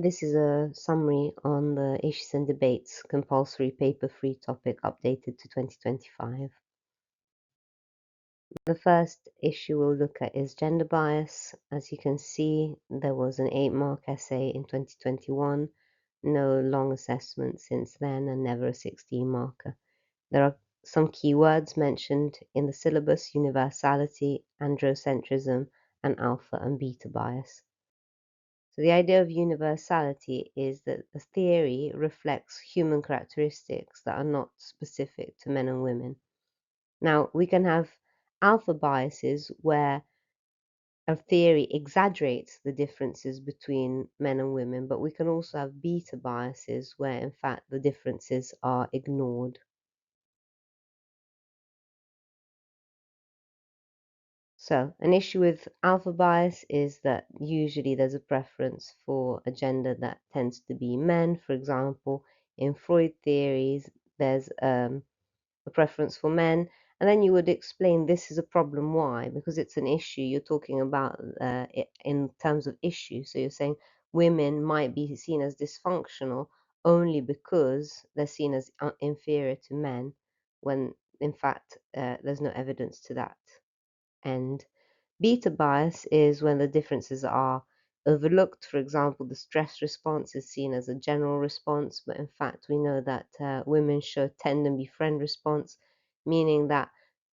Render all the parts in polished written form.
This is a summary on the Issues and Debates compulsory paper-free topic updated to 2025. The first issue we'll look at is gender bias. As you can see, there was an 8-mark essay in 2021, no long assessment since then, and never a 16-marker. There are some keywords mentioned in the syllabus: universality, androcentrism, and alpha and beta bias. So the idea of universality is that the theory reflects human characteristics that are not specific to men and women. Now, we can have alpha biases where a theory exaggerates the differences between men and women, but we can also have beta biases where, in fact, the differences are ignored. So, an issue with alpha bias is that usually there's a preference for a gender that tends to be men. For example, in Freud theories, there's a preference for men, and then you would explain this is a problem. Why? Because it's an issue. You're talking about it in terms of issue. So you're saying women might be seen as dysfunctional only because they're seen as inferior to men, when in fact there's no evidence to that. And beta bias is when the differences are overlooked. For example, the stress response is seen as a general response, but in fact, we know that women show tend and befriend response, meaning that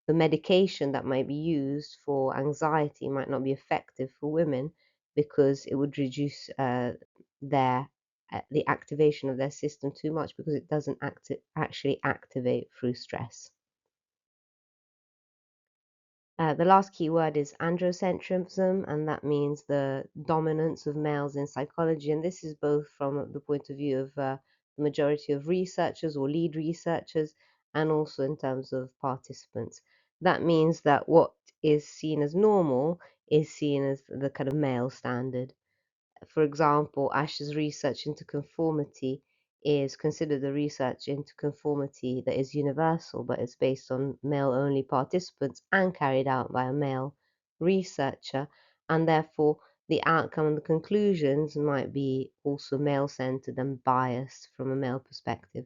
the medication that might be used for anxiety might not be effective for women because it would reduce the activation of their system too much because it doesn't actually activate through stress. The last keyword is androcentrism, and that means the dominance of males in psychology. And this is both from the point of view of the majority of researchers or lead researchers, and also in terms of participants. That means that what is seen as normal is seen as the kind of male standard. For example, Ash's research into conformity is considered a research into conformity that is universal, but it's based on male-only participants and carried out by a male researcher, and therefore the outcome and the conclusions might be also male-centered and biased from a male perspective.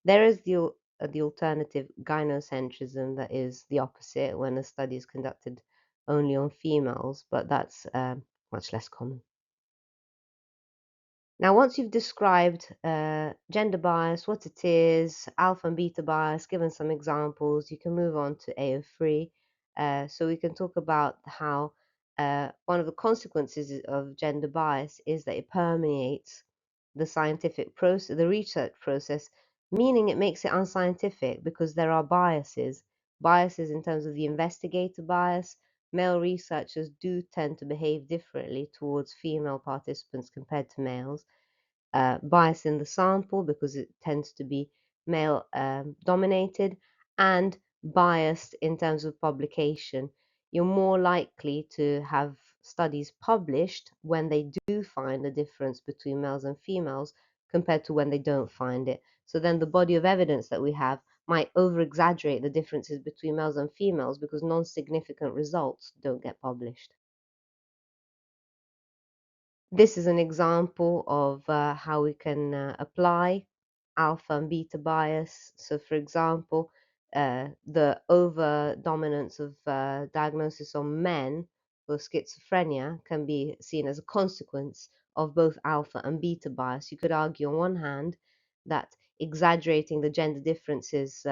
There is the alternative gynocentrism that is the opposite, when a study is conducted only on females, but that's much less common. Now, once you've described gender bias, what it is, alpha and beta bias, given some examples, you can move on to AO3. So we can talk about how one of the consequences of gender bias is that it permeates the scientific process, the research process, meaning it makes it unscientific because there are biases. Biases in terms of the investigator bias. Male researchers do tend to behave differently towards female participants compared to males. Bias in the sample because it tends to be male dominated, and biased in terms of publication. You're more likely to have studies published when they do find a difference between males and females compared to when they don't find it. So then the body of evidence that we have might over exaggerate the differences between males and females because non-significant results don't get published. This is an example of how we can apply alpha and beta bias. So, for example, the over dominance of diagnosis on men for schizophrenia can be seen as a consequence of both alpha and beta bias. You could argue, on one hand, that exaggerating the gender differences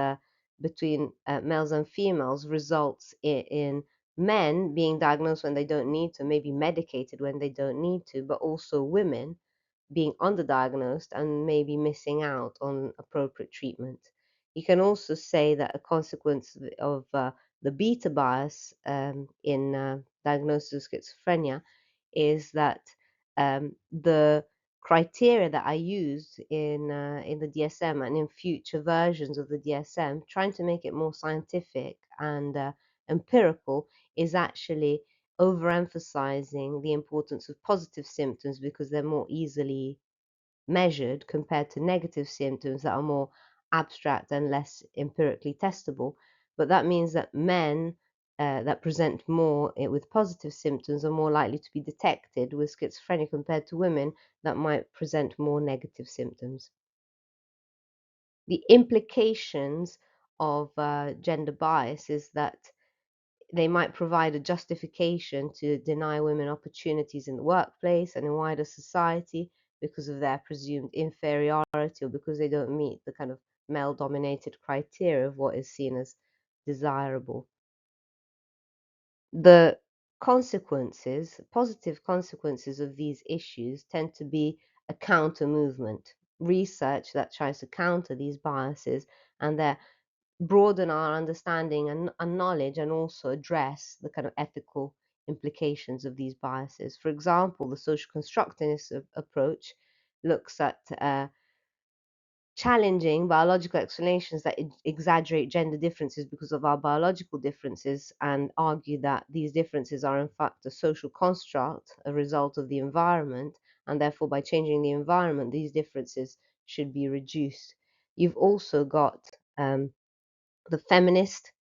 between males and females results in men being diagnosed when they don't need to, maybe medicated when they don't need to, but also women being underdiagnosed and maybe missing out on appropriate treatment. You can also say that a consequence of the beta bias in diagnosis of schizophrenia is that the criteria that I used in the DSM and in future versions of the DSM, trying to make it more scientific and empirical, is actually overemphasizing the importance of positive symptoms because they're more easily measured compared to negative symptoms that are more abstract and less empirically testable. But that means that men that present more with positive symptoms are more likely to be detected with schizophrenia compared to women that might present more negative symptoms. The implications of gender bias is that they might provide a justification to deny women opportunities in the workplace and in wider society because of their presumed inferiority or because they don't meet the kind of male dominated criteria of what is seen as desirable. The consequences, positive consequences of these issues tend to be a counter movement, research that tries to counter these biases and that broaden our understanding and knowledge and also address the kind of ethical implications of these biases. For example, the social constructivist approach looks at challenging biological explanations that exaggerate gender differences because of our biological differences and argue that these differences are in fact a social construct, a result of the environment, and therefore by changing the environment, these differences should be reduced. You've also got the feminist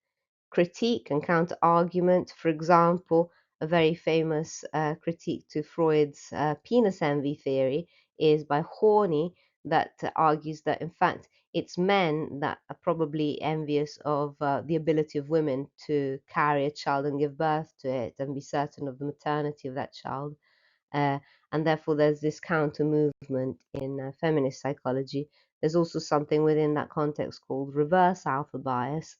critique and counter argument. For example, a very famous critique to Freud's penis envy theory is by Horney, that argues that in fact it's men that are probably envious of the ability of women to carry a child and give birth to it and be certain of the maternity of that child. Uh, and therefore, there's this counter movement in feminist psychology. There's also something within that context called reverse alpha bias,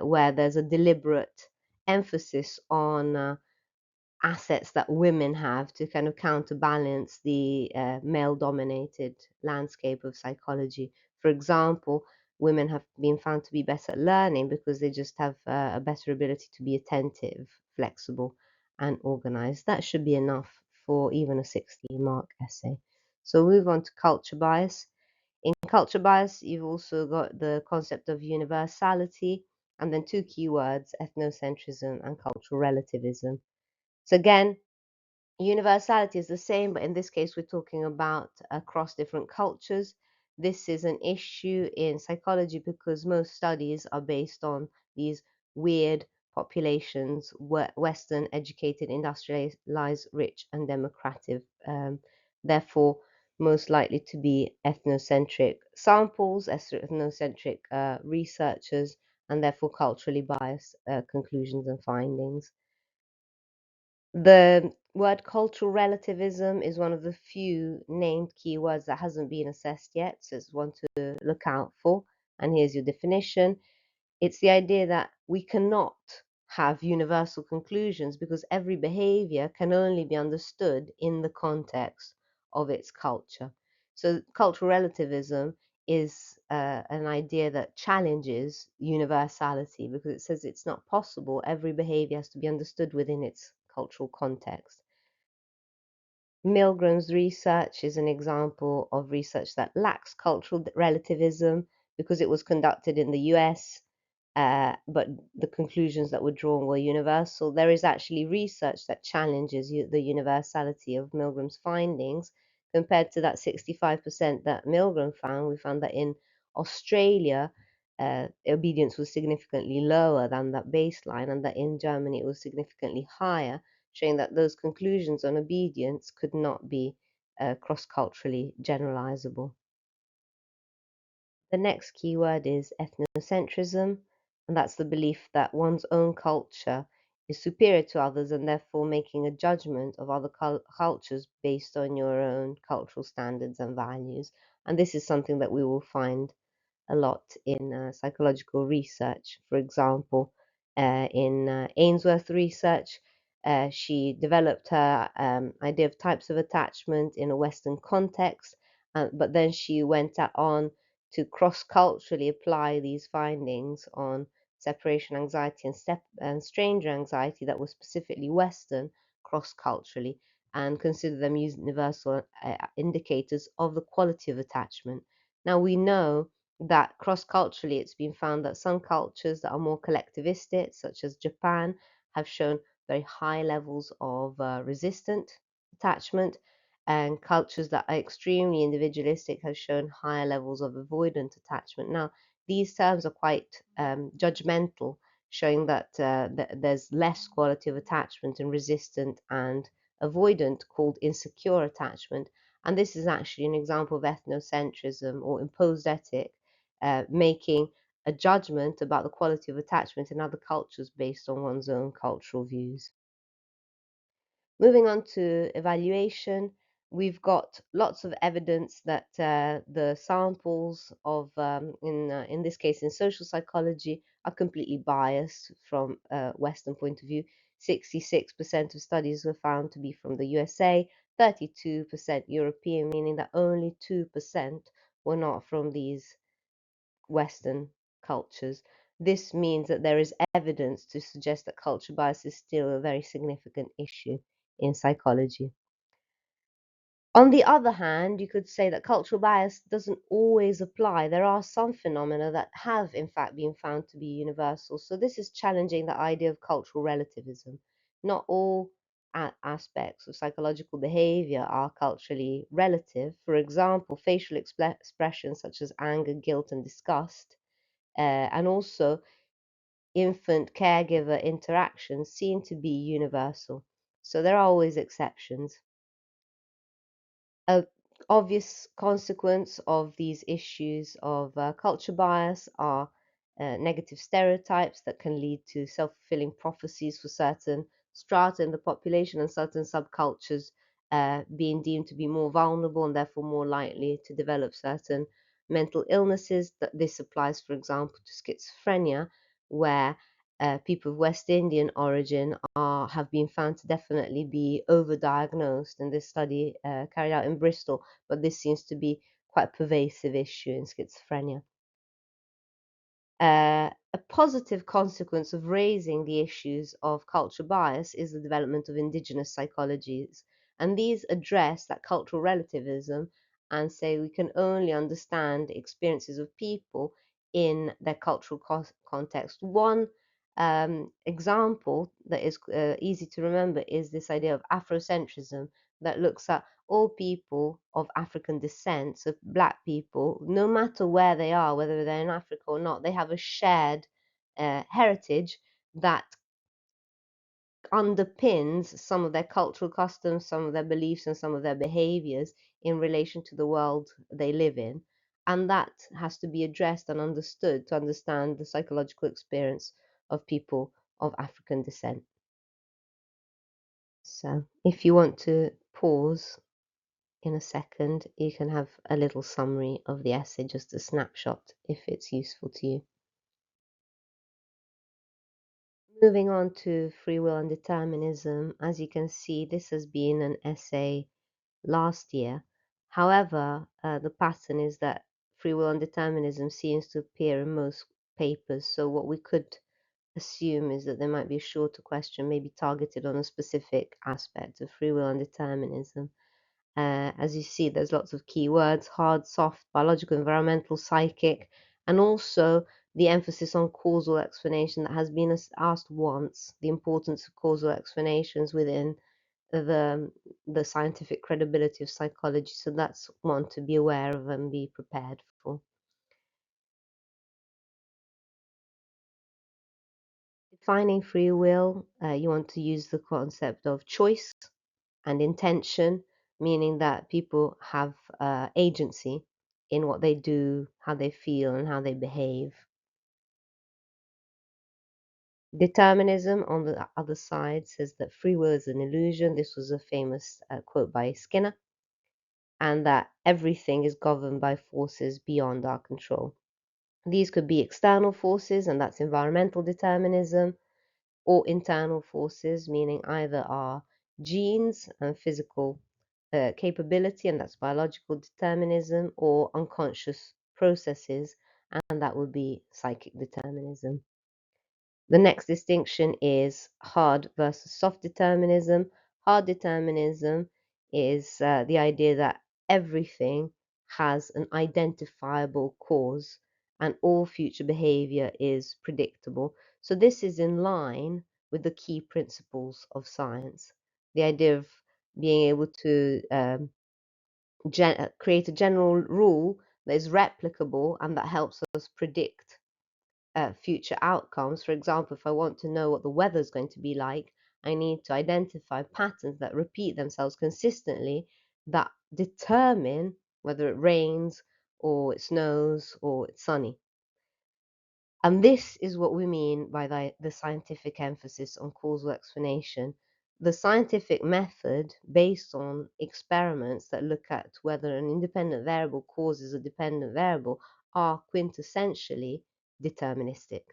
where there's a deliberate emphasis on assets that women have to kind of counterbalance the male dominated landscape of psychology. For example, women have been found to be better at learning because they just have a better ability to be attentive, flexible, and organized. That should be enough for even a 60-mark essay. So we'll move on to culture bias. In culture bias, you've also got the concept of universality and then two keywords, ethnocentrism and cultural relativism. So again, universality is the same, but in this case, we're talking about across different cultures. This is an issue in psychology because most studies are based on these weird populations, Western, educated, industrialized, rich, and democratic. Therefore, most likely to be ethnocentric samples, ethnocentric researchers, and therefore culturally biased conclusions and findings. The word cultural relativism is one of the few named keywords that hasn't been assessed yet, so it's one to look out for. And here's your definition. It's the idea that we cannot have universal conclusions because every behavior can only be understood in the context of its culture. So cultural relativism is an idea that challenges universality because it says it's not possible. Every behavior has to be understood within its cultural context. Milgram's research is an example of research that lacks cultural relativism because it was conducted in the US, but the conclusions that were drawn were universal. There is actually research that challenges the universality of Milgram's findings compared to that 65% that Milgram found. We found that in Australia, obedience was significantly lower than that baseline, and that in Germany it was significantly higher, showing that those conclusions on obedience could not be cross-culturally generalizable. The next keyword is ethnocentrism, and that's the belief that one's own culture is superior to others and therefore making a judgment of other cultures based on your own cultural standards and values. And this is something that we will find a lot in psychological research. For example, in Ainsworth research, she developed her idea of types of attachment in a Western context, but then she went on to cross-culturally apply these findings on separation anxiety and stranger anxiety that were specifically Western cross-culturally and consider them universal indicators of the quality of attachment. Now we know that cross-culturally it's been found that some cultures that are more collectivistic, such as Japan, have shown very high levels of resistant attachment, and cultures that are extremely individualistic have shown higher levels of avoidant attachment. Now, these terms are quite judgmental, showing that there's less quality of attachment in resistant and avoidant, called insecure attachment. And this is actually an example of ethnocentrism or imposed ethic, making a judgment about the quality of attachment in other cultures based on one's own cultural views. Moving on to evaluation, we've got lots of evidence that the samples of, in this case, in social psychology, are completely biased from a Western point of view. 66% of studies were found to be from the USA, 32% European, meaning that only 2% were not from these Western cultures. This means that there is evidence to suggest that culture bias is still a very significant issue in psychology. On the other hand, you could say that cultural bias doesn't always apply. There are some phenomena that have, in fact, been found to be universal. So this is challenging the idea of cultural relativism. Not all aspects of psychological behavior are culturally relative. For example, facial expressions such as anger, guilt, and disgust, and also infant caregiver interactions seem to be universal. So there are always exceptions. A obvious consequence of these issues of culture bias are negative stereotypes that can lead to self-fulfilling prophecies for certain strata in the population and certain subcultures being deemed to be more vulnerable and therefore more likely to develop certain mental illnesses. That this applies, for example, to schizophrenia, where people of West Indian origin have been found to definitely be overdiagnosed in this study carried out in Bristol, but this seems to be quite a pervasive issue in schizophrenia. A positive consequence of raising the issues of cultural bias is the development of indigenous psychologies, and these address that cultural relativism and say we can only understand experiences of people in their cultural context. One example that is easy to remember is this idea of Afrocentrism that looks at all people of African descent, so black people, no matter where they are, whether they're in Africa or not, they have a shared heritage that underpins some of their cultural customs, some of their beliefs, and some of their behaviors in relation to the world they live in. And that has to be addressed and understood to understand the psychological experience of people of African descent. So, if you want to pause in a second, you can have a little summary of the essay, just a snapshot, if it's useful to you. Moving on to free will and determinism, as you can see, this has been an essay last year. However, the pattern is that free will and determinism seems to appear in most papers, so what we could assume is that there might be a shorter question, maybe targeted on a specific aspect of free will and determinism. As you see, there's lots of keywords: hard, soft, biological, environmental, psychic, and also the emphasis on causal explanation that has been asked once, the importance of causal explanations within the scientific credibility of psychology. So that's one to be aware of and be prepared for. Defining free will, you want to use the concept of choice and intention, meaning that people have agency in what they do, how they feel, and how they behave. Determinism, on the other side, says that free will is an illusion. This was a famous quote by Skinner, and that everything is governed by forces beyond our control. These could be external forces, and that's environmental determinism, or internal forces, meaning either our genes and physical capability, and that's biological determinism, or unconscious processes, and that would be psychic determinism. The next distinction is hard versus soft determinism. Hard determinism is the idea that everything has an identifiable cause and all future behavior is predictable. So this is in line with the key principles of science. The idea of being able to create a general rule that is replicable and that helps us predict future outcomes. For example, if I want to know what the weather is going to be like, I need to identify patterns that repeat themselves consistently that determine whether it rains or it snows or it's sunny. And this is what we mean by the scientific emphasis on causal explanation. The scientific method, based on experiments that look at whether an independent variable causes a dependent variable, are quintessentially deterministic.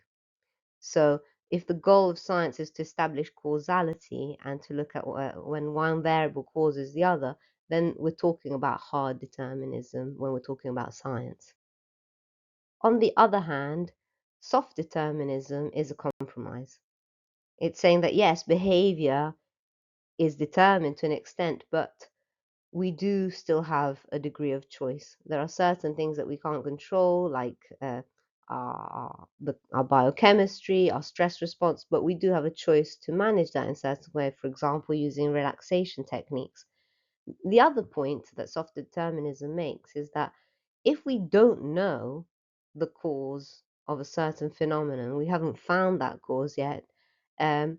So, if the goal of science is to establish causality and to look at when one variable causes the other, then we're talking about hard determinism when we're talking about science. On the other hand, soft determinism is a compromise. It's saying that yes, behavior is determined to an extent, but we do still have a degree of choice. There are certain things that we can't control, like our biochemistry, our stress response, but we do have a choice to manage that in a certain way, for example, using relaxation techniques. The other point that soft determinism makes is that if we don't know the cause of a certain phenomenon, we haven't found that cause yet, um,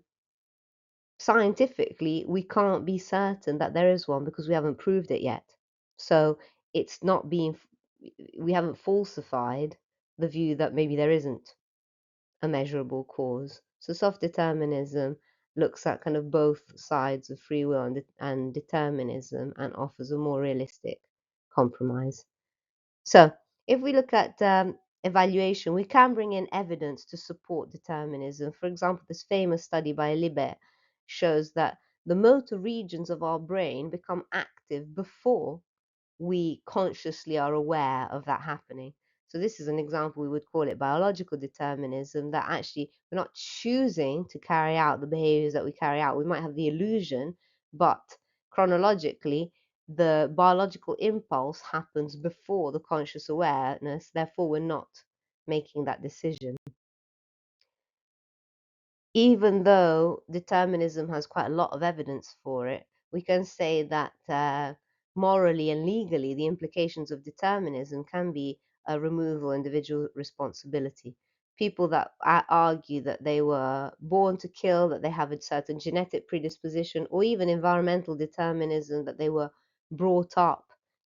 scientifically, we can't be certain that there is one because we haven't proved it yet. So it's not being, we haven't falsified the view that maybe there isn't a measurable cause. So soft determinism looks at kind of both sides of free will and determinism and offers a more realistic compromise. So if we look at evaluation, we can bring in evidence to support determinism. For example, this famous study by Libet shows that the motor regions of our brain become active before we consciously are aware of that happening. So this is an example, we would call it biological determinism, that actually we're not choosing to carry out the behaviors that we carry out. We might have the illusion, but chronologically, the biological impulse happens before the conscious awareness, therefore we're not making that decision. Even though determinism has quite a lot of evidence for it, we can say that morally and legally, the implications of determinism can be a removal of individual responsibility. People that argue that they were born to kill, that they have a certain genetic predisposition, or even environmental determinism, that they were brought up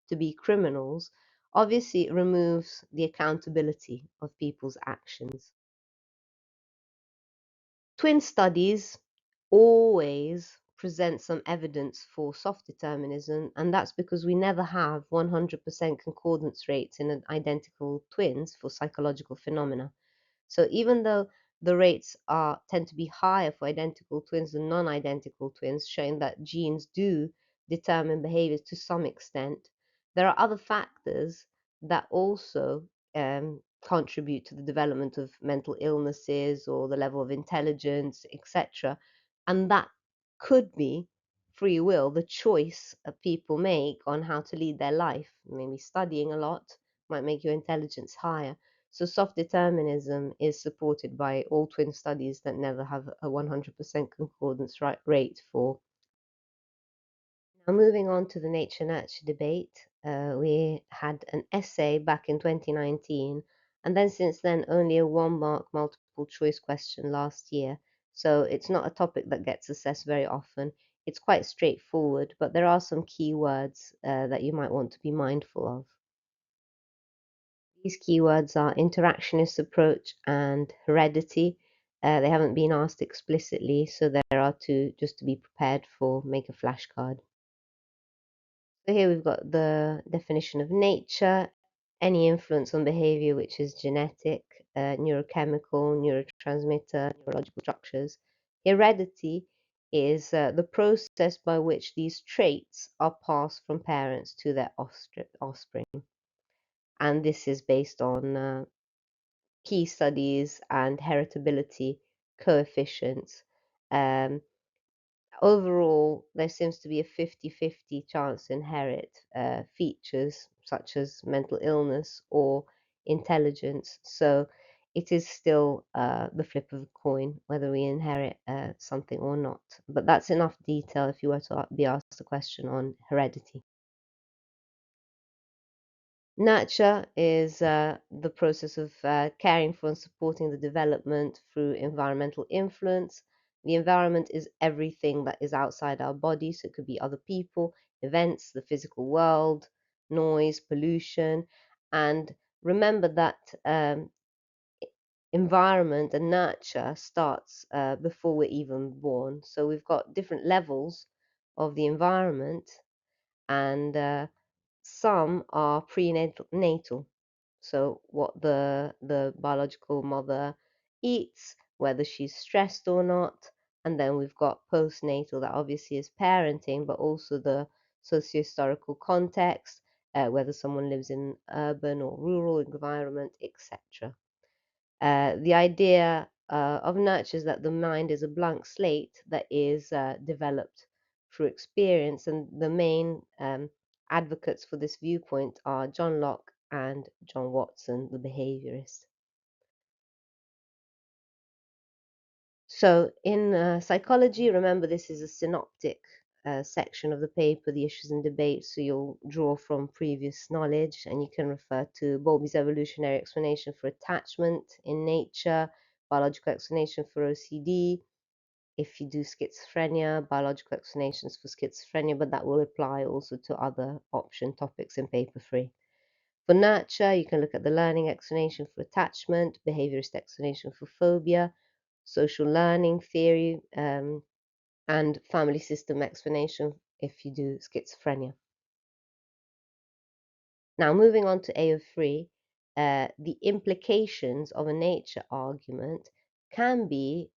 to be criminals, obviously it removes the accountability of people's actions. Twin studies always present some evidence for soft determinism, and that's because we never have 100% concordance rates in identical twins for psychological phenomena. So even though the rates tend to be higher for identical twins than non-identical twins, showing that genes do determine behaviors to some extent, there are other factors that also contribute to the development of mental illnesses or the level of intelligence, etc. And that could be free will, the choice that people make on how to lead their life. Maybe studying a lot might make your intelligence higher. So soft determinism is supported by all twin studies that never have a 100% concordance rate for. Now moving on to the nature-nurture debate, we had an essay back in 2019, and then since then only a one-mark multiple choice question last year. So it's not a topic that gets assessed very often. It's quite straightforward, but there are some key words that you might want to be mindful of. These keywords are interactionist approach and heredity. They haven't been asked explicitly, so there are two just to be prepared for. Make a flashcard. So here we've got the definition of nature, any influence on behavior which is genetic, neurochemical, neurotransmitter, neurological structures. Heredity is the process by which these traits are passed from parents to their offspring. And this is based on key studies and heritability coefficients. Um, Overall, there seems to be a 50-50 chance to inherit features such as mental illness or intelligence. So it is still the flip of a coin whether we inherit something or not. But that's enough detail if you were to be asked a question on heredity. Nurture is the process of caring for and supporting the development through environmental influence. The environment is everything that is outside our body, so it could be other people, events, the physical world, noise, pollution. And remember that environment and nurture starts before we're even born. So we've got different levels of the environment, and some are prenatal. So what the biological mother eats, whether she's stressed or not, and then we've got postnatal that obviously is parenting, but also the socio-historical context, whether someone lives in urban or rural environment, etc. The idea of nurture is that the mind is a blank slate that is developed through experience, and the main advocates for this viewpoint are John Locke and John Watson, the behaviorist. So, in psychology, remember this is a synoptic section of the paper, the issues and debates. So, you'll draw from previous knowledge, and you can refer to Bowlby's evolutionary explanation for attachment in nature, biological explanation for OCD. If you do schizophrenia, biological explanations for schizophrenia, but that will apply also to other option topics in paper 3. For nurture, you can look at the learning explanation for attachment, behaviorist explanation for phobia, social learning theory, and family system explanation if you do schizophrenia. Now, moving on to AO3, the implications of a nature argument can be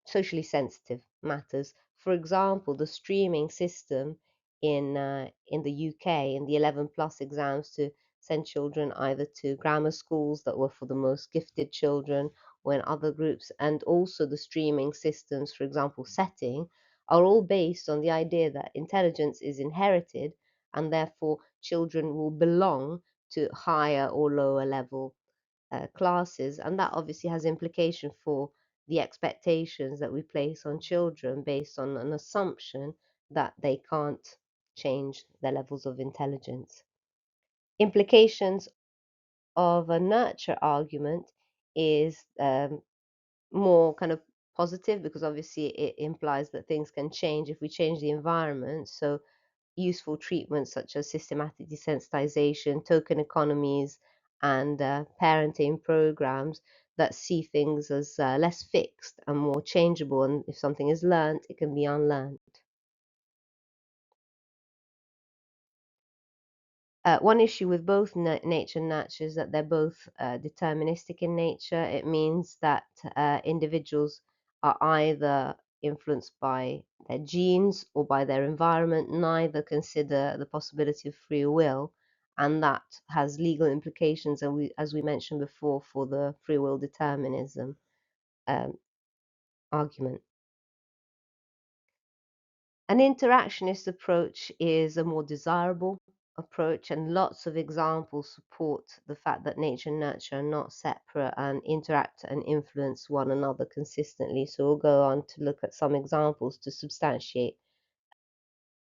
socially sensitive matters. For example, the streaming system in the UK in the 11 plus exams to send children either to grammar schools that were for the most gifted children or in other groups, and also the streaming systems, for example, setting, are all based on the idea that intelligence is inherited and therefore children will belong to higher or lower level classes. And that obviously has implication for the expectations that we place on children based on an assumption that they can't change their levels of intelligence. Implications of a nurture argument is more kind of positive, because obviously it implies that things can change if we change the environment. So useful treatments such as systematic desensitization, token economies, and parenting programs that see things as less fixed and more changeable. And if something is learned, it can be unlearned. One issue with both nature and nurture is that they're both deterministic in nature. It means that individuals are either influenced by their genes or by their environment, neither consider the possibility of free will, and that has legal implications, and as we mentioned before, for the free will determinism um, argument. An interactionist approach is a more desirable approach, and lots of examples support the fact that nature and nurture are not separate and interact and influence one another consistently. So we'll go on to look at some examples to substantiate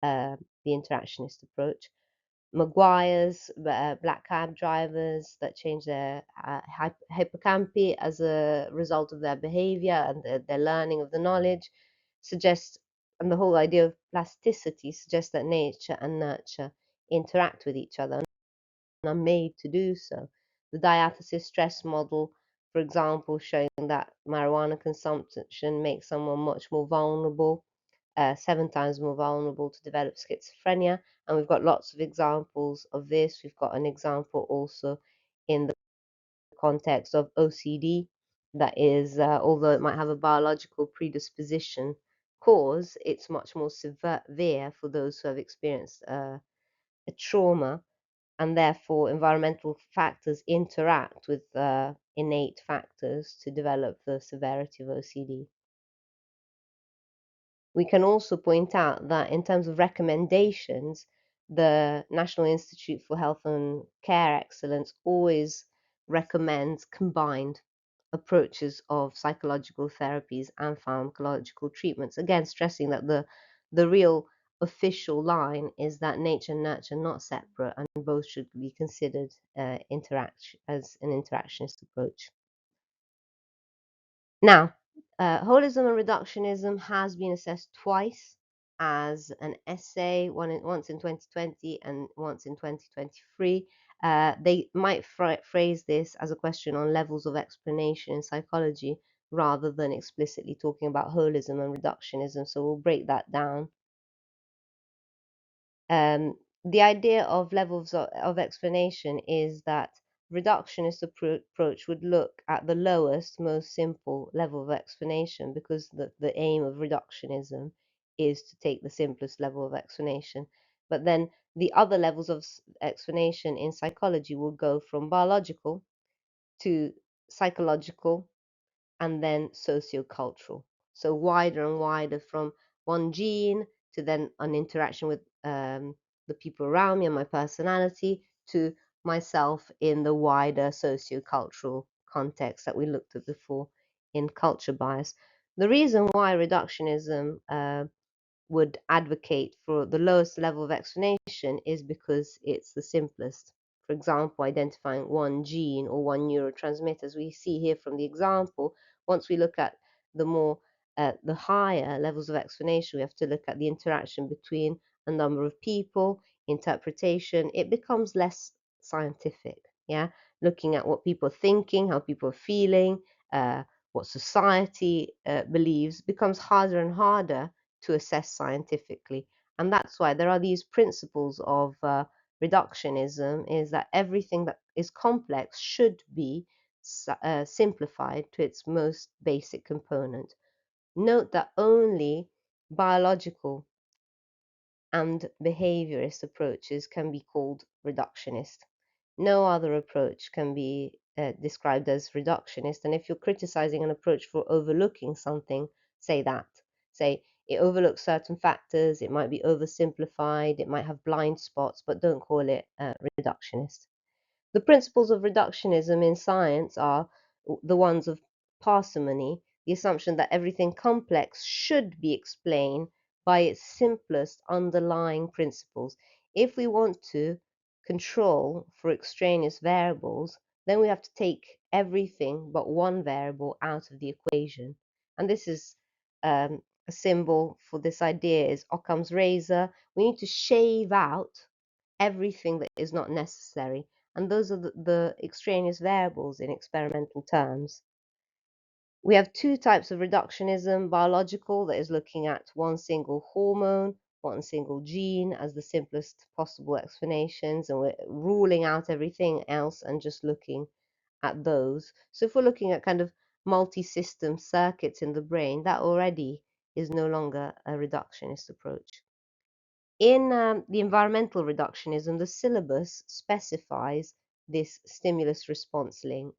the interactionist approach. Maguire's black cab drivers that change their hippocampi as a result of their behavior and their learning of the knowledge suggests, and the whole idea of plasticity suggests that nature and nurture interact with each other and are made to do so. The diathesis stress model, for example, showing that marijuana consumption makes someone much more vulnerable, 7 times more vulnerable to develop schizophrenia. And we've got lots of examples of this. We've got an example also in the context of OCD, that is, although it might have a biological predisposition cause, it's much more severe for those who have experienced a trauma, and therefore environmental factors interact with innate factors to develop the severity of OCD. We can also point out that in terms of recommendations, the National Institute for Health and Care Excellence always recommends combined approaches of psychological therapies and pharmacological treatments. Again, stressing that the real official line is that nature and nurture are not separate, and both should be considered as an interactionist approach. Now, holism and reductionism has been assessed twice as an essay, once in 2020 and once in 2023. They might phrase this as a question on levels of explanation in psychology rather than explicitly talking about holism and reductionism. So we'll break that down. The idea of levels of explanation is that reductionist approach would look at the lowest, most simple level of explanation, because the aim of reductionism is to take the simplest level of explanation. But then the other levels of explanation in psychology will go from biological to psychological and then sociocultural. So wider and wider, from one gene to then an interaction with the people around me and my personality, to myself in the wider sociocultural context that we looked at before in culture bias. The reason why reductionism would advocate for the lowest level of explanation is because it's the simplest. For example, identifying one gene or one neurotransmitter, as we see here from the example. Once we look at the higher levels of explanation, we have to look at the interaction between a number of people, interpretation. It becomes less scientific, yeah? Looking at what people are thinking, how people are feeling, what society believes becomes harder and harder to assess scientifically. And that's why there are these principles of reductionism, is that everything that is complex should be simplified to its most basic component. Note that only biological and behaviorist approaches can be called reductionist. No other approach can be described as reductionist. And if you're criticizing an approach for overlooking something, say that. Say it overlooks certain factors, it might be oversimplified, it might have blind spots, but don't call it reductionist. The principles of reductionism in science are the ones of parsimony, the assumption that everything complex should be explained by its simplest underlying principles. If we want to control for extraneous variables, then we have to take everything but one variable out of the equation. And this is a symbol for this idea is Occam's razor. We need to shave out everything that is not necessary. And those are the extraneous variables in experimental terms. We have two types of reductionism: biological, that is looking at one single hormone, one single gene as the simplest possible explanations, and we're ruling out everything else and just looking at those. So if we're looking at kind of multi-system circuits in the brain, that already is no longer a reductionist approach. In the environmental reductionism, the syllabus specifies this stimulus response link.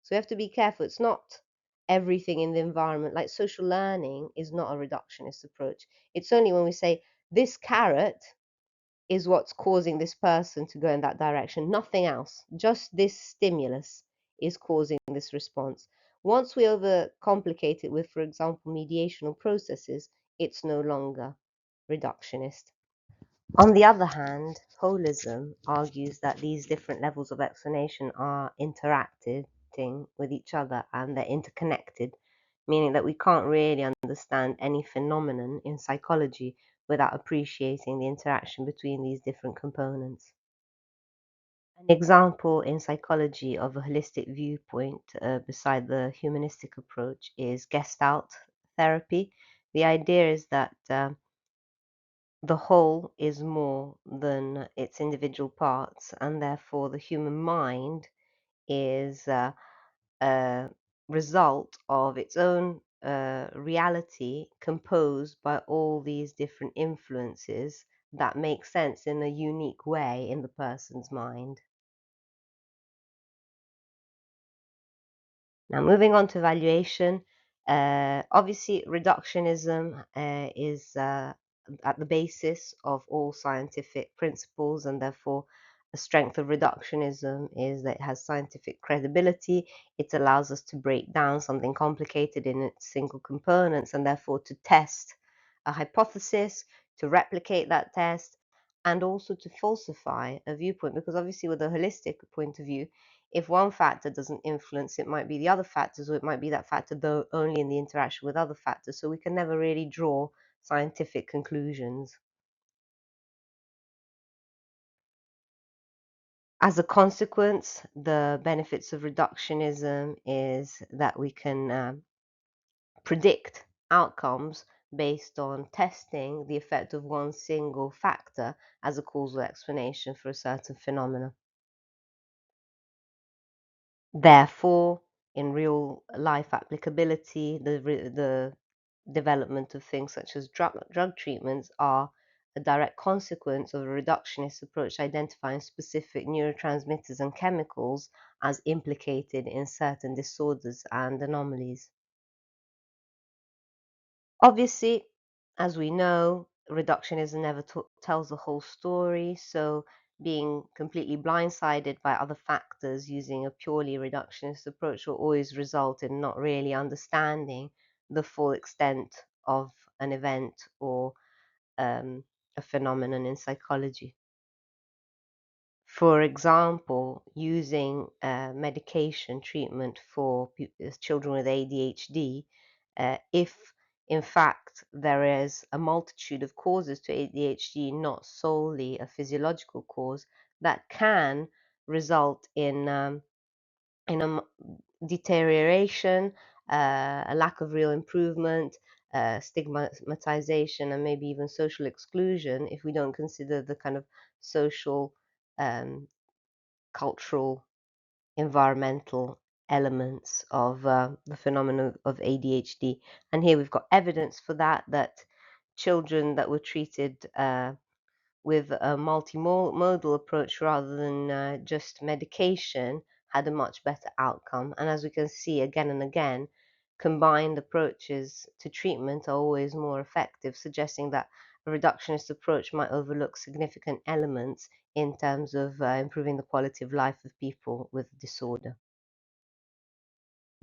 So we have to be careful. It's not everything in the environment. Like social learning is not a reductionist approach. It's only when we say this carrot is what's causing this person to go in that direction, nothing else. Just this stimulus is causing this response. Once we overcomplicate it with, for example, mediational processes, it's no longer reductionist. On the other hand, holism argues that these different levels of explanation are interacting with each other and they're interconnected, meaning that we can't really understand any phenomenon in psychology without appreciating the interaction between these different components. An example in psychology of a holistic viewpoint beside the humanistic approach is Gestalt therapy. The idea is that the whole is more than its individual parts, and therefore the human mind is a result of its own reality composed by all these different influences that make sense in a unique way in the person's mind. Now, moving on to valuation, obviously reductionism is at the basis of all scientific principles, and therefore a strength of reductionism is that it has scientific credibility. It allows us to break down something complicated in its single components, and therefore to test a hypothesis, to replicate that test, and also to falsify a viewpoint. Because obviously, with a holistic point of view, if one factor doesn't influence, it might be the other factors, or it might be that factor though only in the interaction with other factors. So we can never really draw scientific conclusions. As a consequence, the benefits of reductionism is that we can predict outcomes based on testing the effect of one single factor as a causal explanation for a certain phenomenon. Therefore, in real life applicability, the development of things such as drug treatments are a direct consequence of a reductionist approach identifying specific neurotransmitters and chemicals as implicated in certain disorders and anomalies. Obviously, as we know, reductionism never tells the whole story, so being completely blindsided by other factors using a purely reductionist approach will always result in not really understanding the full extent of an event or a phenomenon in psychology. For example, using medication treatment for children with ADHD, if in fact there is a multitude of causes to ADHD, not solely a physiological cause, that can result in deterioration, a lack of real improvement, stigmatization, and maybe even social exclusion if we don't consider the kind of social, um, cultural, environmental elements of the phenomenon of ADHD. And here we've got evidence for that, that children that were treated with a multimodal approach rather than just medication had a much better outcome. And as we can see again and again, combined approaches to treatment are always more effective, suggesting that a reductionist approach might overlook significant elements in terms of improving the quality of life of people with disorder.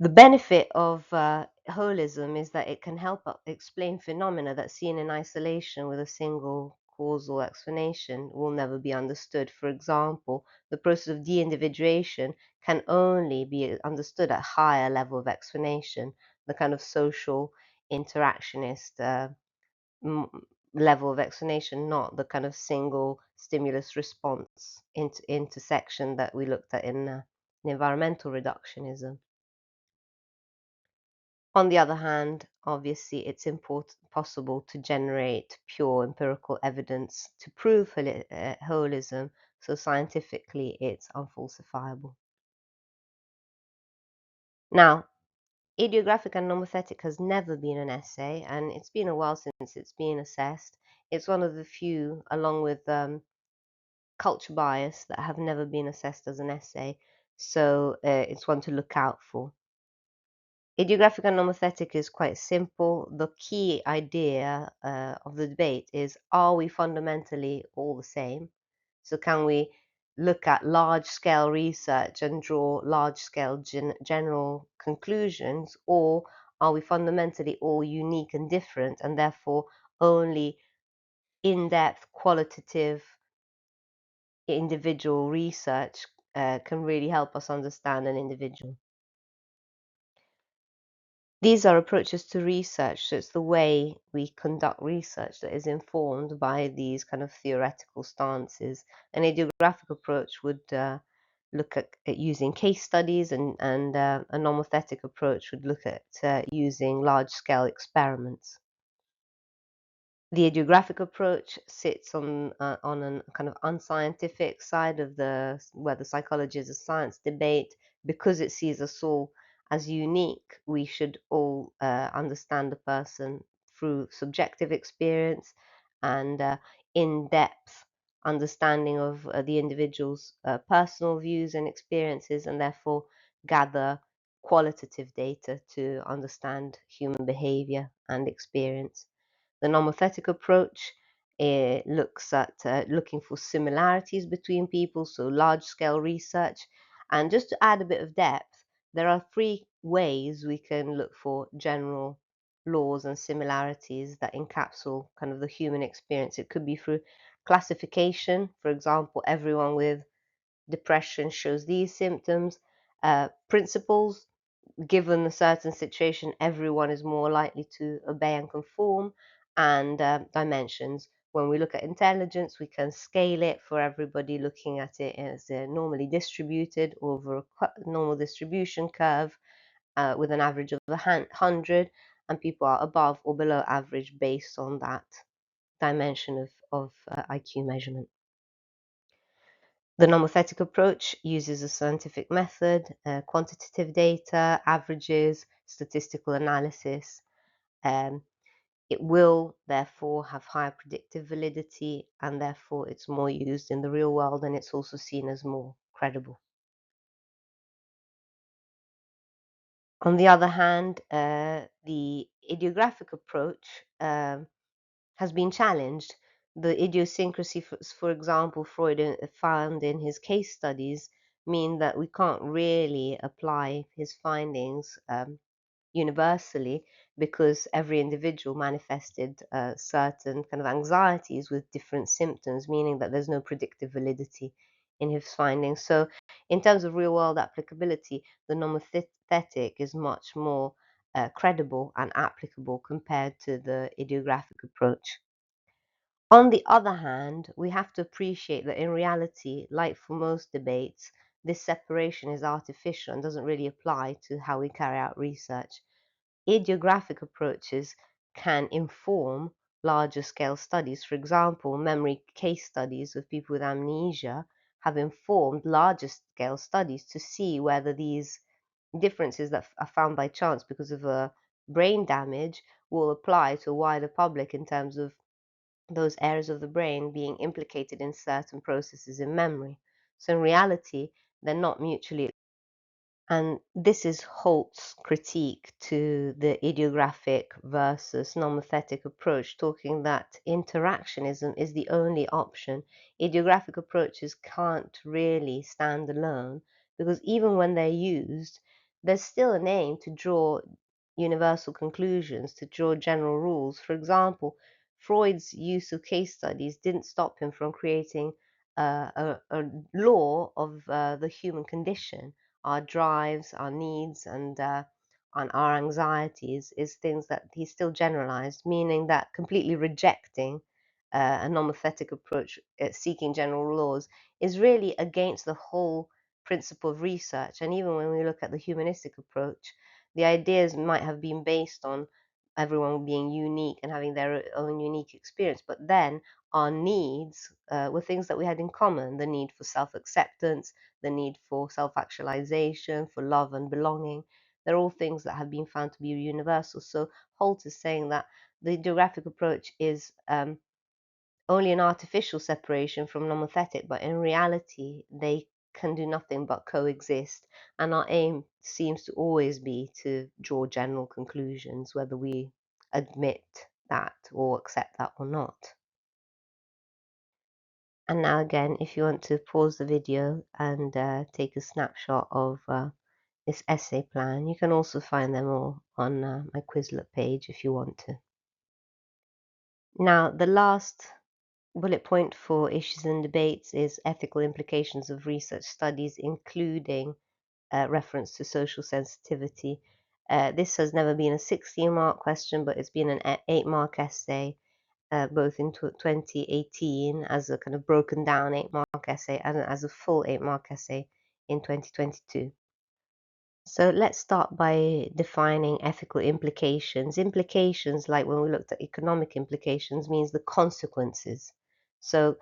The benefit of holism is that it can help explain phenomena that seen in isolation with a single causal explanation will never be understood. For example, the process of de-individuation can only be understood at higher level of explanation, the kind of social interactionist level of explanation, not the kind of single stimulus response intersection that we looked at in environmental reductionism. On the other hand, obviously, it's possible to generate pure empirical evidence to prove holism, so scientifically it's unfalsifiable. Now, idiographic and nomothetic has never been an essay, and it's been a while since it's been assessed. It's one of the few, along with culture bias, that have never been assessed as an essay, so it's one to look out for. Idiographic and nomothetic is quite simple. The key idea of the debate is, are we fundamentally all the same? So can we look at large-scale research and draw large-scale general conclusions, or are we fundamentally all unique and different, and therefore only in-depth, qualitative, individual research can really help us understand an individual? These are approaches to research, so it's the way we conduct research that is informed by these kind of theoretical stances. An idiographic approach would look at using case studies, and a nomothetic approach would look at using large-scale experiments. The idiographic approach sits on a kind of unscientific side of where the psychology is a science debate. Because it sees us all as unique, we should all understand the person through subjective experience and in-depth understanding of the individual's personal views and experiences, and therefore gather qualitative data to understand human behavior and experience. The nomothetic approach looks at looking for similarities between people, so large-scale research. And just to add a bit of depth, there are three ways we can look for general laws and similarities that encapsulate kind of the human experience. It could be through classification, for example, everyone with depression shows these symptoms. Principles, given a certain situation, everyone is more likely to obey and conform. And dimensions. When we look at intelligence, we can scale it for everybody, looking at it as normally distributed over a normal distribution curve with an average of 100, and people are above or below average based on that dimension of IQ measurement. The nomothetic approach uses a scientific method, quantitative data, averages, statistical analysis. Um, it will therefore have higher predictive validity, and therefore it's more used in the real world, and it's also seen as more credible. On the other hand, the idiographic approach has been challenged. The idiosyncrasy, for example, Freud found in his case studies mean that we can't really apply his findings universally, because every individual manifested certain kind of anxieties with different symptoms, meaning that there's no predictive validity in his findings. So, in terms of real world applicability, the nomothetic is much more credible and applicable compared to the idiographic approach. On the other hand, we have to appreciate that in reality, like for most debates, this separation is artificial and doesn't really apply to how we carry out research. Idiographic approaches can inform larger scale studies. For example, memory case studies of people with amnesia have informed larger scale studies to see whether these differences that are found by chance because of a brain damage will apply to a wider public in terms of those areas of the brain being implicated in certain processes in memory. So in reality, they're not mutually, and this is Holt's critique to the idiographic versus nomothetic approach, talking that interactionism is the only option. Idiographic approaches can't really stand alone, because even when they're used, there's still an aim to draw universal conclusions, to draw general rules. For example, Freud's use of case studies didn't stop him from creating a law of the human condition. Our drives, our needs, and our anxieties is things that he still generalized, meaning that completely rejecting a nomothetic approach, seeking general laws, is really against the whole principle of research. And even when we look at the humanistic approach, the ideas might have been based on everyone being unique and having their own unique experience, but then our needs were things that we had in common: the need for self acceptance, the need for self actualization, for love and belonging. They're all things that have been found to be universal. So Holt is saying that the geographic approach is only an artificial separation from nomothetic, but in reality, they can do nothing but coexist. And our aim seems to always be to draw general conclusions, whether we admit that or accept that or not. And now again, if you want to pause the video and take a snapshot of this essay plan, you can also find them all on my Quizlet page if you want to. Now, the last bullet point for issues and debates is ethical implications of research studies, including reference to social sensitivity. This has never been a 16-mark question, but it's been an 8-mark essay, both in 2018 as a kind of broken down 8-mark essay and as a full 8-mark essay in 2022. So let's start by defining ethical implications. Implications, like when we looked at economic implications, means the consequences. So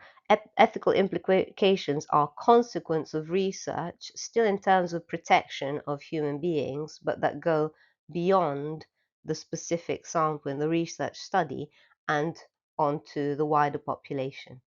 ethical implications are consequence of research, still in terms of protection of human beings, but that go beyond the specific sample in the research study and onto the wider population.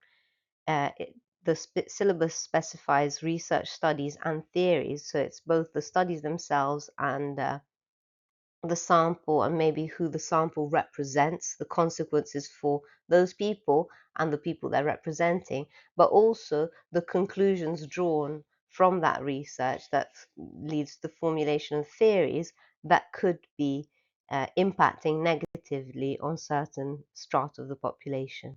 The syllabus specifies research studies and theories, so it's both the studies themselves and the sample, and maybe who the sample represents, the consequences for those people and the people they're representing, but also the conclusions drawn from that research that leads to the formulation of theories that could be impacting negatively on certain strata of the population.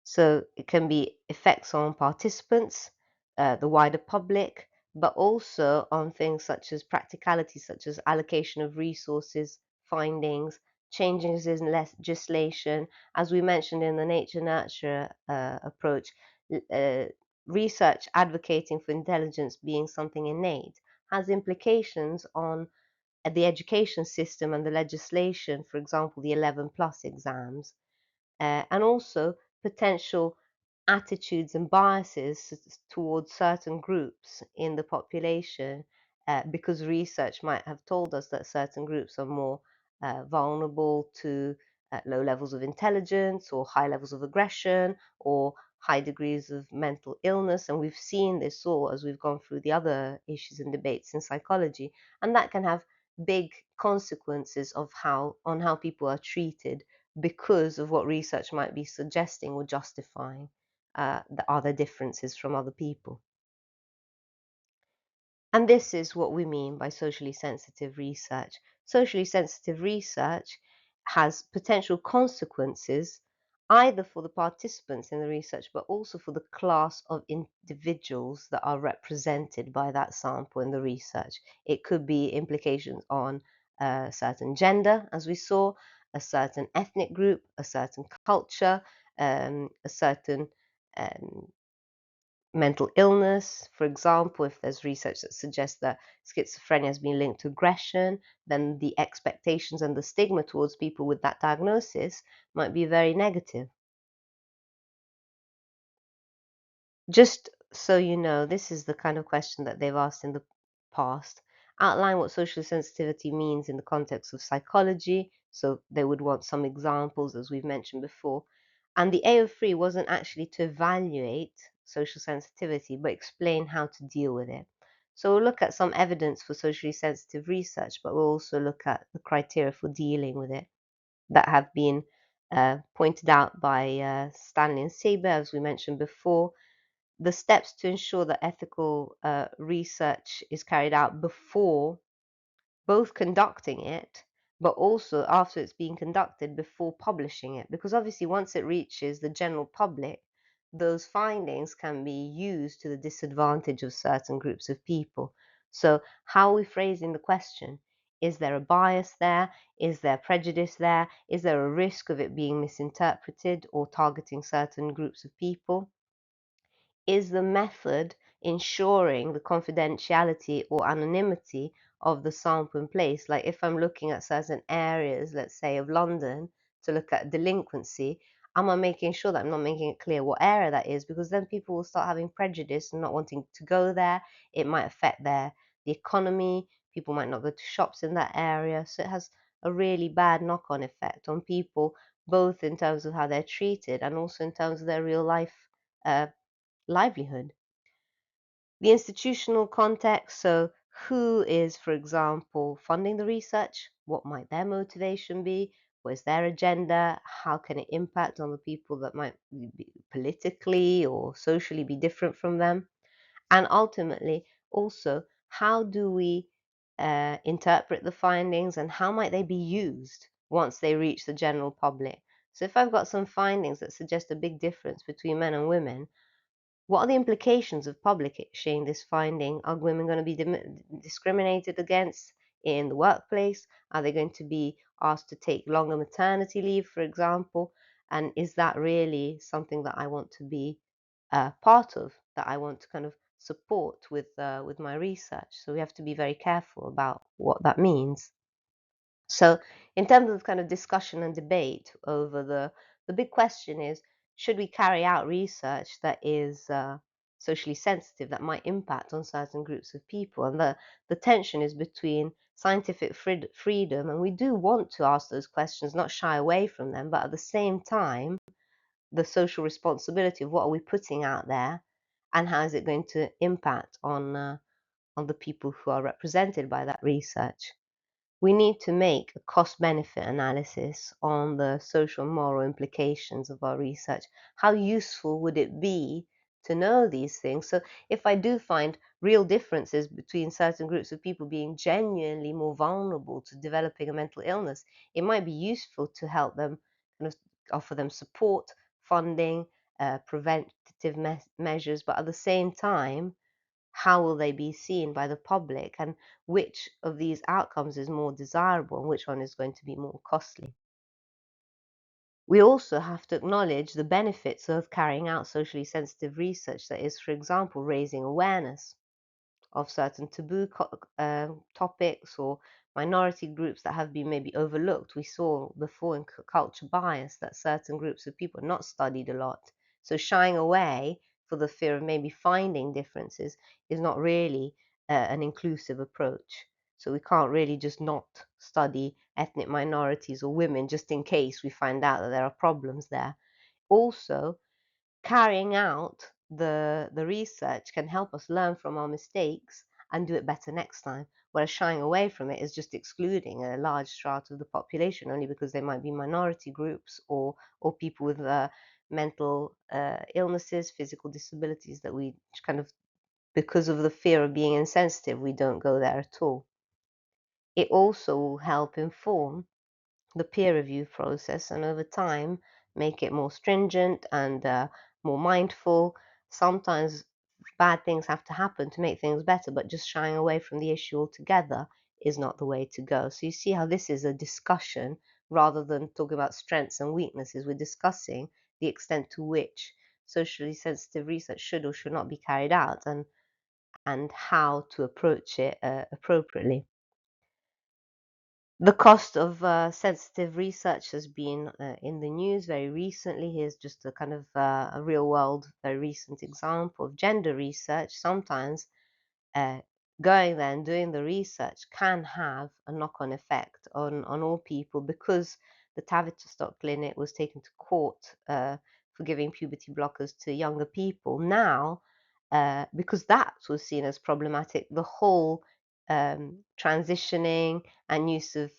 So it can be effects on participants, the wider public, but also on things such as practicalities, such as allocation of resources, findings, changes in legislation. As we mentioned in the nature nurture approach, research advocating for intelligence being something innate has implications on the education system and the legislation, for example, the 11 plus exams, and also potential attitudes and biases towards certain groups in the population, because research might have told us that certain groups are more vulnerable to low levels of intelligence or high levels of aggression or high degrees of mental illness. And we've seen this all as we've gone through the other issues and debates in psychology. And that can have big consequences of how people are treated because of what research might be suggesting or justifying the other differences from other people. And this is what we mean by socially sensitive research. Socially sensitive research has potential consequences either for the participants in the research, but also for the class of individuals that are represented by that sample in the research. It could be implications on a certain gender, as we saw, a certain ethnic group, a certain culture, a certain um, mental illness. For example, if there's research that suggests that schizophrenia has been linked to aggression, then the expectations and the stigma towards people with that diagnosis might be very negative. Just so you know, this is the kind of question that they've asked in the past. Outline what social sensitivity means in the context of psychology. So they would want some examples, as we've mentioned before. And the AO3 wasn't actually to evaluate social sensitivity, but explain how to deal with it. So we'll look at some evidence for socially sensitive research, but we'll also look at the criteria for dealing with it that have been pointed out by Stanley and Saber, as we mentioned before. The steps to ensure that ethical research is carried out before both conducting it, but also after it's been conducted before publishing it. Because obviously, once it reaches the general public, those findings can be used to the disadvantage of certain groups of people. So, how are we phrasing the question? Is there a bias there? Is there prejudice there? Is there a risk of it being misinterpreted or targeting certain groups of people? Is the method ensuring the confidentiality or anonymity of the sample in place? Like if I'm looking at certain areas, let's say of London, to look at delinquency, am I making sure that I'm not making it clear what area that is? Because then people will start having prejudice and not wanting to go there. It might affect the economy. People might not go to shops in that area. So it has a really bad knock-on effect on people, both in terms of how they're treated and also in terms of their real life livelihood. The institutional context, so who is, for example, funding the research? What might their motivation be? What is their agenda? How can it impact on the people that might be politically or socially be different from them? And ultimately, also, how do we interpret the findings and how might they be used once they reach the general public? So, if I've got some findings that suggest a big difference between men and women, what are the implications of publishing this finding? Are women going to be discriminated against in the workplace? Are they going to be asked to take longer maternity leave, for example? And is that really something that I want to be part of, that I want to kind of support with my research? So we have to be very careful about what that means. So, in terms of kind of discussion and debate over the big question is, should we carry out research that is socially sensitive, that might impact on certain groups of people? And the tension is between scientific freedom, and we do want to ask those questions, not shy away from them, but at the same time, the social responsibility of what are we putting out there, and how is it going to impact on the people who are represented by that research? We need to make a cost benefit analysis on the social and moral implications of our research. How useful would it be to know these things. So if I do find real differences between certain groups of people being genuinely more vulnerable to developing a mental illness, it might be useful to help them, kind of offer them support, funding, preventative measures, but at the same time, how will they be seen by the public, and which of these outcomes is more desirable and which one is going to be more costly? We also have to acknowledge the benefits of carrying out socially sensitive research, that is, for example, raising awareness of certain taboo topics or minority groups that have been maybe overlooked. We saw before in culture bias that certain groups of people are not studied a lot. So shying away for the fear of maybe finding differences is not really an inclusive approach. So we can't really just not study ethnic minorities or women just in case we find out that there are problems there. Also, carrying out the research can help us learn from our mistakes and do it better next time. Whereas shying away from it is just excluding a large strata of the population only because they might be minority groups or people with mental illnesses, physical disabilities that we kind of, because of the fear of being insensitive, we don't go there at all. It also will help inform the peer review process and over time make it more stringent and more mindful. Sometimes bad things have to happen to make things better, but just shying away from the issue altogether is not the way to go. So you see how this is a discussion rather than talking about strengths and weaknesses. We're discussing the extent to which socially sensitive research should or should not be carried out, and how to approach it appropriately. The cost of sensitive research has been in the news very recently. Here's just a kind of a real world, very recent example of gender research. Sometimes uh, going there and doing the research can have a knock-on effect on all people, because the Tavistock clinic was taken to court for giving puberty blockers to younger people. Now, because that was seen as problematic, the whole transitioning and use of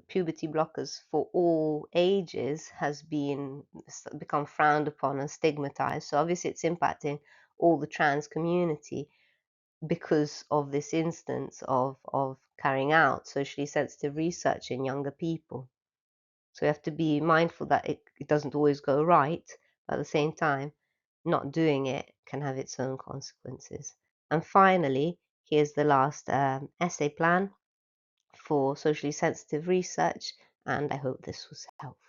puberty blockers for all ages has become frowned upon and stigmatized. So obviously it's impacting all the trans community because of this instance of carrying out socially sensitive research in younger people. So we have to be mindful that it doesn't always go right, but at the same time, not doing it can have its own consequences. And finally, here's the last essay plan for socially sensitive research, and I hope this was helpful.